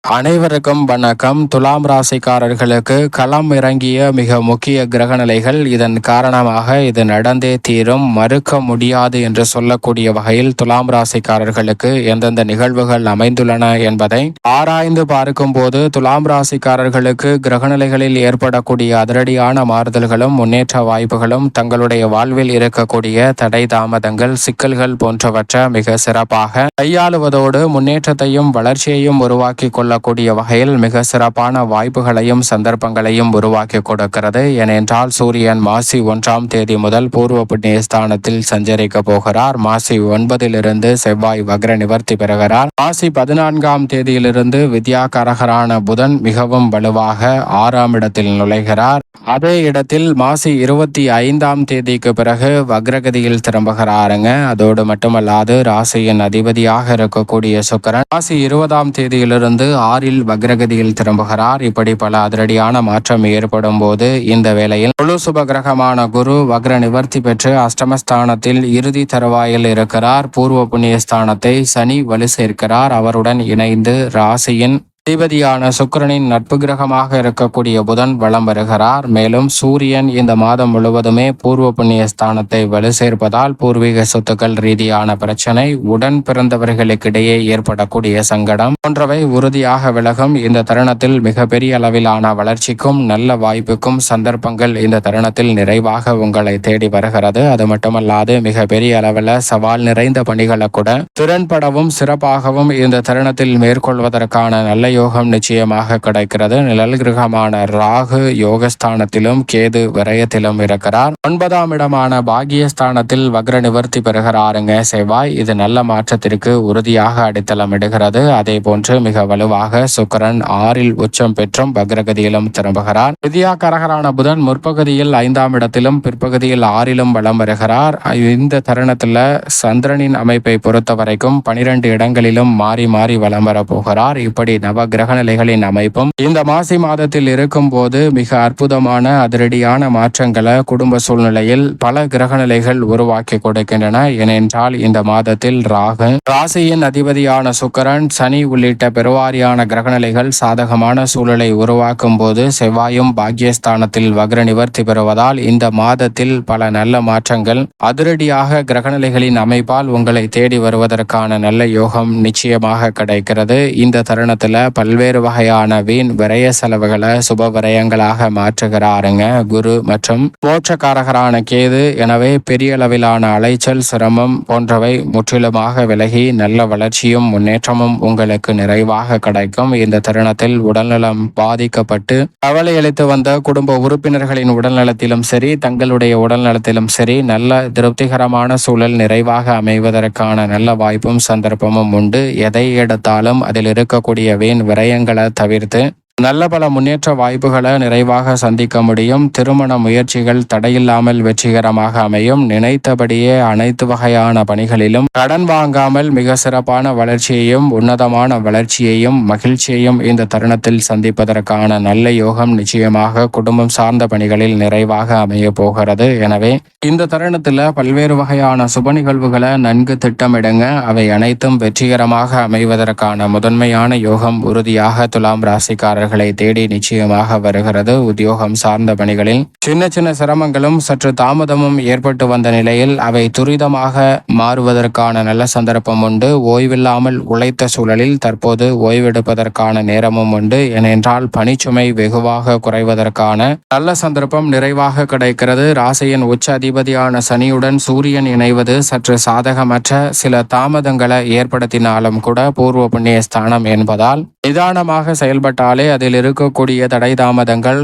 அனைவருக்கும் வணக்கம். துலாம் ராசிக்காரர்களுக்கு களம் இறங்கிய மிக முக்கிய கிரகநிலைகள். இதன் காரணமாக இது நடந்தே தீரும், மறுக்க முடியாது என்று சொல்லக்கூடிய வகையில் துலாம் ராசிக்காரர்களுக்கு எந்தெந்த நிகழ்வுகள் அமைந்துள்ளன என்பதை ஆராய்ந்து பார்க்கும் போது துலாம் ராசிக்காரர்களுக்கு கிரகநிலைகளில் ஏற்படக்கூடிய அதிரடியான மாறுதல்களும் முன்னேற்ற வாய்ப்புகளும் தங்களுடைய வாழ்வில் இருக்கக்கூடிய தடை தாமதங்கள் சிக்கல்கள் போன்றவற்றை மிக சிறப்பாக கையாளுவதோடு முன்னேற்றத்தையும் வளர்ச்சியையும் உருவாக்கி கொள்ளக்கூடிய வகையில் மிக சிறப்பான வாய்ப்புகளையும் சந்தர்ப்பங்களையும் உருவாக்கி கொடுக்கிறது. ஏனென்றால் சூரியன் மாசி 1ஆம் தேதி முதல் பூர்வ புண்ணிய ஸ்தானத்தில் சஞ்சரிக்க போகிறார். மாசி 9 செவ்வாய் வக்ர நிவர்த்தி பெறுகிறார். மாசி 14ஆம் தேதியிலிருந்து வித்யாகாரகரான புதன் மிகவும் வலுவாக 6ஆம் இடத்தில் நுழைகிறார். அதே இடத்தில் மாசி 25ஆம் தேதிக்கு பிறகு வக்ரகதியில் திரும்புகிறாருங்க. அதோடு மட்டுமல்லாது ராசியின் அதிபதியாக இருக்கக்கூடிய சுக்கிரன் மாசி 20ஆம் தேதியிலிருந்து 6இல் வக்ரகதியில் திரும்புகிறார். இப்படி பல அதிரடியான மாற்றம் ஏற்படும் போது இந்த வேளையில் முழு சுப கிரகமான குரு வக்ர நிவர்த்தி பெற்று அஷ்டமஸ்தானத்தில் இறுதி தருவாயில் இருக்கிறார். பூர்வ புண்ணிய ஸ்தானத்தை சனி வலு சேர்க்கிறார். அவருடன் இணைந்து ராசியின் அதிபதியான சுக்கிரனின் நட்பு கிரகமாக இருக்கக்கூடிய புதன் வலம் வருகிறார். மேலும் சூரியன் இந்த மாதம் முழுவதுமே பூர்வ புண்ணிய ஸ்தானத்தை வலு சேர்ப்பதால் பூர்வீக சொத்துக்கள் ரீதியான பிரச்சனை, உடன் பிறந்தவர்களுக்கிடையே ஏற்படக்கூடிய சங்கடம் போன்றவை உறுதியாக விலகும். இந்த தருணத்தில் மிகப்பெரிய அளவிலான வளர்ச்சிக்கும் நல்ல வாய்ப்புக்கும் சந்தர்ப்பங்கள் இந்த தருணத்தில் நிறைவாக உங்களை தேடி வருகிறது. அது மட்டுமல்லாது மிகப்பெரிய அளவில் சவால் நிறைந்த பணிகளை கூட திறன்படவும் சிறப்பாகவும் இந்த தருணத்தில் மேற்கொள்வதற்கான நல்ல யோகம் நிச்சயமாக கிடைக்கிறது. நிழல் கிரகமான ராகு யோகஸ்தானத்திலும் கேது விரயத்திலும் இருக்கிறார். 9ஆம் இடமான பாகியஸ்தானத்தில் வக்ர நிவர்த்தி பெறுகிறாருங்க செவ்வாய். இது நல்ல மாற்றத்திற்கு உறுதியாக அடித்தளமிடுகிறது. அதே போன்று மிக வலுவாக சுக்கிரன் 6இல் உச்சம் பெற்றும் வக்ரகதியிலும் திரும்புகிறார். வித்யாகாரகரான புதன் முற்பகுதியில் 5ஆம் இடத்திலும் பிற்பகுதியில் 6இலும் வலம் வருகிறார். இந்த தருணத்தில் சந்திரனின் அமைப்பை பொறுத்த வரைக்கும் 12 இடங்களிலும் மாறி மாறி வலம் வர போகிறார். இப்படி நவ கிரகநிலைகளின் அமைப்பும் இந்த மாசி மாதத்தில் இருக்கும் போது மிக அற்புதமான அதிரடியான மாற்றங்களை குடும்ப சூழ்நிலையில் பல கிரகநிலைகள் உருவாக்கி கொடுக்கின்றன. ஏனென்றால் இந்த மாதத்தில் ராகு, ராசியின் அதிபதியான சுக்கிரன், சனி உள்ளிட்ட பெருவாரியான கிரகநிலைகள் சாதகமான சூழலை உருவாக்கும் போது செவ்வாயும் பாக்கியஸ்தானத்தில் வக்ர நிவர்த்தி பெறுவதால் இந்த மாதத்தில் பல நல்ல மாற்றங்கள் அதிரடியாக கிரகநிலைகளின் அமைப்பால் உங்களை தேடி வருவதற்கான நல்ல யோகம் நிச்சயமாக கிடைக்கிறது. இந்த தருணத்தில் பல்வேறு வகையான வீண் விரய செலவுகளை சுப விரயங்களாக மாற்றுகிறாருங்க குரு மற்றும் மோட்சக்காரகரான கேது. எனவே பெரிய அளவிலான அலைச்சல், சிரமம் போன்றவை முற்றிலுமாக விலகி நல்ல வளர்ச்சியும் முன்னேற்றமும் உங்களுக்கு நிறைவாக கிடைக்கும். இந்த தருணத்தில் உடல்நலம் பாதிக்கப்பட்டு கவலையளித்து வந்த குடும்ப உறுப்பினர்களின் உடல்நலத்திலும் சரி, தங்களுடைய உடல்நலத்திலும் சரி நல்ல திருப்திகரமான சூழல் நிறைவாக அமைவதற்கான நல்ல வாய்ப்பும் சந்தர்ப்பமும் உண்டு. எதை எடுத்தாலும் அதில் இருக்கக்கூடிய வீண் விரயங்களை தவிர்த்து நல்ல பல முன்னேற்ற வாய்ப்புகளை நிறைவாக சந்திக்க முடியும். திருமண முயற்சிகள் தடையில்லாமல் வெற்றிகரமாக அமையும். நினைத்தபடியே அனைத்து வகையான பணிகளிலும் கடன் வாங்காமல் மிக சிறப்பான வளர்ச்சியையும் உன்னதமான வளர்ச்சியையும் மகிழ்ச்சியையும் இந்த தருணத்தில் சந்திப்பதற்கான நல்ல யோகம் நிச்சயமாக குடும்பம் சார்ந்த பணிகளில் நிறைவாக அமைய போகிறது. எனவே இந்த தருணத்தில் பல்வேறு வகையான சுப நிகழ்வுகளை நன்கு திட்டமிடுங்க. அவை அனைத்தும் வெற்றிகரமாக அமைவதற்கான முதன்மையான யோகம் உறுதியாக துலாம் ராசிக்காரர்கள் தேடி நிச்சயமாக வருகிறது. உத்தியோகம் சார்ந்த பணிகளில் சின்ன சின்ன சிரமங்களும் சற்று தாமதமும் ஏற்பட்டு வந்த நிலையில் அவை துரிதமாக மாறுவதற்கான நல்ல சந்தர்ப்பம் உண்டு. ஓய்வில்லாமல் உழைத்த சூழலில் தற்போது ஓய்வெடுப்பதற்கான நேரமும் உண்டு. ஏனென்றால் பணிச்சுமை வெகுவாக குறைவதற்கான நல்ல சந்தர்ப்பம் நிறைவாக கிடைக்கிறது. ராசியின் உச்ச அதிபதியான சனியுடன் சூரியன் இணைவது சற்று சாதகமற்ற சில தாமதங்களை ஏற்படுத்தினாலும் கூட பூர்வ புண்ணிய ஸ்தானம் என்பதால் நிதானமாக செயல்பட்டாலே அதில் இருக்கக்கூடிய தடை தாமதங்கள்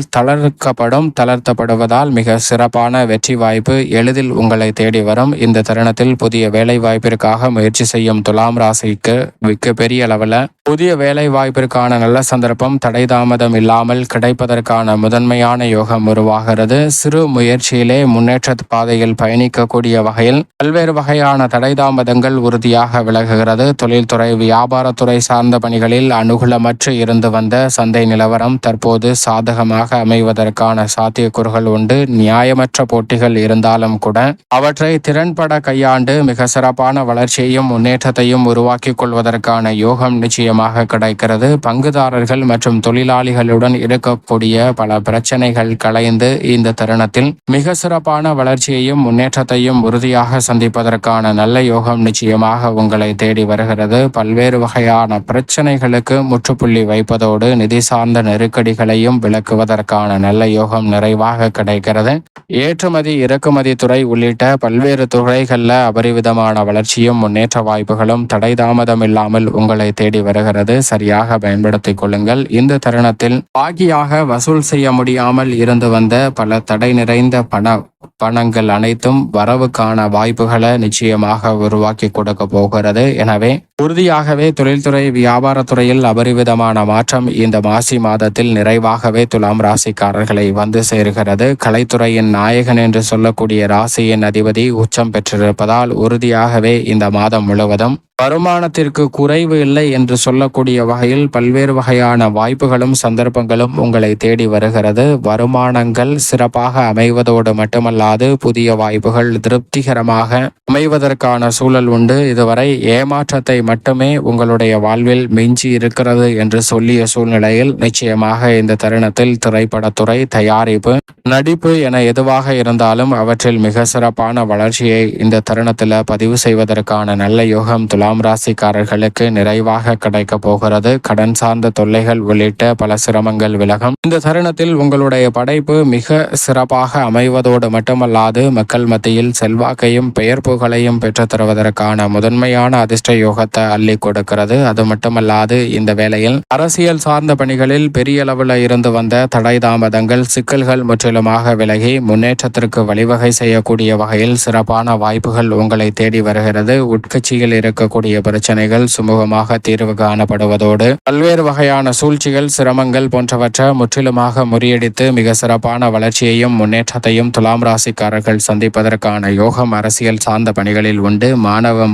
தளர்த்தப்படுவதால் மிக சிறப்பான வெற்றி வாய்ப்பு எளிதில் உங்களை தேடி வரும். இந்த தருணத்தில் புதிய வேலை வாய்ப்பிற்காக முயற்சி செய்யும் துலாம் ராசிக்கு மிக பெரிய அளவில் புதிய வேலை வாய்ப்பிற்கான நல்ல சந்தர்ப்பம் தடை தாமதம் இல்லாமல் கிடைப்பதற்கான முதன்மையான யோகம் உருவாகிறது. சிறு முயற்சியிலே முன்னேற்ற பாதையில் பயணிக்கக்கூடிய வகையில் பல்வேறு வகையான தடை தாமதங்கள் உறுதியாக விலகுகிறது. தொழில்துறை, வியாபாரத்துறை சார்ந்த பணிகளில் அனுகூலமற்று இருந்து வந்த சந்தை நிதி நிலவரம் தற்போது சாதகமாக அமைவதற்கான சாத்தியக்கூறுகள் உண்டு. நியாயமற்ற போட்டிகள் இருந்தாலும் கூட அவற்றை திறன்பட கையாண்டு மிக சிறப்பான வளர்ச்சியையும் முன்னேற்றத்தையும் உருவாக்கிக் கொள்வதற்கான யோகம் நிச்சயமாக கிடைக்கிறது. பங்குதாரர்கள் மற்றும் தொழிலாளிகளுடன் இருக்கக்கூடிய பல பிரச்சனைகள் களைந்து இந்த தருணத்தில் மிக சிறப்பான வளர்ச்சியையும் முன்னேற்றத்தையும் உறுதியாக சந்திப்பதற்கான நல்ல யோகம் நிச்சயமாக உங்களை தேடி வருகிறது. பல்வேறு வகையான பிரச்சனைகளுக்கு முற்றுப்புள்ளி வைப்பதோடு நிதி சார்ந்த நெருக்கடிகளையும் விளக்குவதற்கான நல்ல யோகம் நிறைவாக கிடைக்கிறது. ஏற்றுமதி இறக்குமதி துறை உள்ளிட்ட பல்வேறு துறைகளில் அபரிவிதமான வளர்ச்சியும் முன்னேற்ற வாய்ப்புகளும் தடை தாமதம் இல்லாமல் உங்களை தேடி வருகிறது. சரியாக பயன்படுத்திக் கொள்ளுங்கள். இந்த தருணத்தில் பாக்கியாக வசூல் செய்ய முடியாமல் இருந்து வந்த பல தடை நிறைந்த பணங்கள் அனைத்தும் வரவுக்கான வாய்ப்புகளை நிச்சயமாக உருவாக்கி கொடுக்க போகிறது. எனவே உறுதியாகவே தொழில்துறை வியாபாரத்துறையில் அபரிவிதமான மாற்றம் இந்த மாசி மாதத்தில் நிறைவாகவே துலாம் ராசிக்காரர்களை வந்து சேர்கிறது. கலைத்துறையின் நாயகன் என்று சொல்லக்கூடிய ராசியின் அதிபதி உச்சம் பெற்றிருப்பதால் உறுதியாகவே இந்த மாதம் முழுவதும் வருமானத்திற்கு குறைவு இல்லை என்று சொல்லக்கூடிய வகையில் பல்வேறு வகையான வாய்ப்புகளும் சந்தர்ப்பங்களும் உங்களை தேடி வருகிறது. வருமானங்கள் சிறப்பாக அமைவதோடு மட்டுமல்லாது புதிய வாய்ப்புகள் திருப்திகரமாக அமைவதற்கான சூழல் உண்டு. இதுவரை ஏமாற்றத்தை மட்டுமே உங்களுடைய வாழ்வில் மிஞ்சி இருக்கிறது என்று சொல்லிய சூழ்நிலையில் நிச்சயமாக இந்த தருணத்தில் திரைப்படத்துறை, தயாரிப்பு, நடிப்பு என எதுவாக இருந்தாலும் அவற்றில் மிக சிறப்பான வளர்ச்சியை இந்த தருணத்தில் பதிவு செய்வதற்கான நல்ல யோகம் துலாம் ராசிக்காரர்களுக்கு நிறைவாக கிடைக்க போகிறது. கடன் சார்ந்த தொல்லைகள் உள்ளிட்ட பல சிரமங்கள் விலகும். இந்த தருணத்தில் உங்களுடைய படைப்பு மிக சிறப்பாக அமைவதோடு மட்டுமல்லாது மக்கள் மத்தியில் செல்வாக்கையும் பெயர் புகழையும் பெற்றுத் தருவதற்கான முதன்மையான அதிர்ஷ்ட யோகத்தை அள்ளி கொடுக்கிறது. அது மட்டுமல்லாது இந்த வேளையில் அரசியல் சார்ந்த பணிகளில் பெரிய அளவில் இருந்து வந்த தடை தாமதங்கள், சிக்கல்கள் முற்றிலுமாக விலகி முன்னேற்றத்திற்கு வழிவகை செய்யக்கூடிய வகையில் சிறப்பான வாய்ப்புகள் உங்களை தேடி வருகிறது. உட்கட்சியில் இருக்கக்கூடிய பிரச்சனைகள் சுமூகமாக தீர்வு காணப்படுவதோடு பல்வேறு வகையான சூழ்ச்சிகள், சிரமங்கள் போன்றவற்றை முற்றிலுமாக முறியடித்து மிக சிறப்பான வளர்ச்சியையும் முன்னேற்றத்தையும் துலாம் ராசிக்காரர்கள் சந்திப்பதற்கான யோகம் அரசியல் சார்ந்த பணிகளில் உண்டு.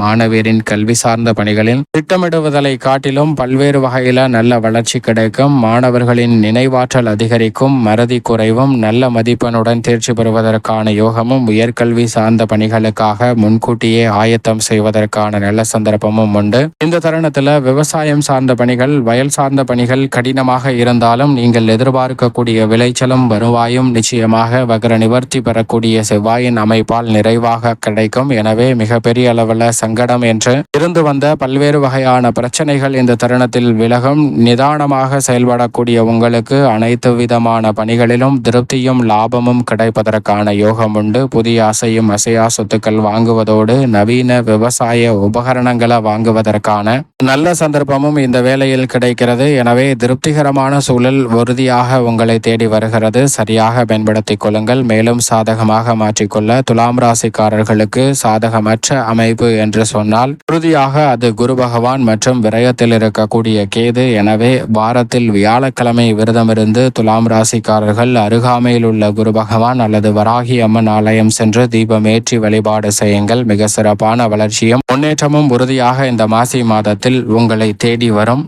மாணவியரின் கல்வி சார்ந்த பணிகளில் திட்டமிடுவதை காட்டிலும் பல்வேறு வகையில நல்ல வளர்ச்சி கிடைக்கும். மாணவர்களின் நினைவாற்றல் அதிகரிக்கும். மறதி குறைவும். நல்ல மதிப்பெண்ணுடன் தேர்ச்சி பெறுவதற்கான யோகமும் உயர்கல்வி சார்ந்த பணிகளுக்காக முன்கூட்டியே ஆயத்தம் செய்வதற்கான நல்ல சந்தர்ப்பமும் உண்டு. இந்த தருணத்தில் விவசாயம் சார்ந்த பணிகள், வயல் சார்ந்த பணிகள் கடினமாக இருந்தாலும் நீங்கள் எதிர்பார்க்கக்கூடிய விளைச்சலும் வருவாயும் நிச்சயமாக வக்ர நிவர்த்தி பெறக்கூடிய செவ்வாயின் அமைப்பால் நிறைவாக கிடைக்கும். எனவே மிகப்பெரிய அளவில் சங்கடம் என்று இருந்து வந்த பல்வேறு வகையான பிரச்சனைகள் இந்த தருணத்தில் விலகும். நிதானமாக செயல்படக்கூடிய உங்களுக்கு அனைத்து விதமான பணிகளிலும் திருப்தியும் லாபமும் கிடைப்பதற்கான யோகம் உண்டு. புதிய அசையும் அசையா சொத்துக்கள் வாங்குவதோடு நவீன விவசாய உபகரணங்களை வாங்குவதற்கான நல்ல சந்தர்ப்பமும் இந்த வேளையில் கிடைக்கிறது. எனவே திருப்திகரமான சூழல் உறுதியாக உங்களை தேடி வருகிறது. சரியாக பயன்படுத்திக் கொள்ளுங்கள். மேலும் சாதகமாக மாற்றிக்கொள்ள துலாம் ராசிக்காரர்களுக்கு சாதகமற்ற அமைப்பு என்று சொன்னால் உறுதியாக அது குரு பகவான் மற்றும் விரயத்தில் இருக்கக்கூடிய கேது. எனவே வாரத்தில் வியாழக்கிழமை விரதமிருந்து துலாம் ராசிக்காரர்கள் அருகாமையில் உள்ள குரு பகவான் அல்லது வராகி அம்மன் ஆலயம் சென்று தீபமேற்றி வழிபாடு செய்யுங்கள். மிக சிறப்பான வளர்ச்சியும் முன்னேற்றமும் உறுதியாக இந்த மாசி மாதத்தில் உங்களை தேடி வரும்.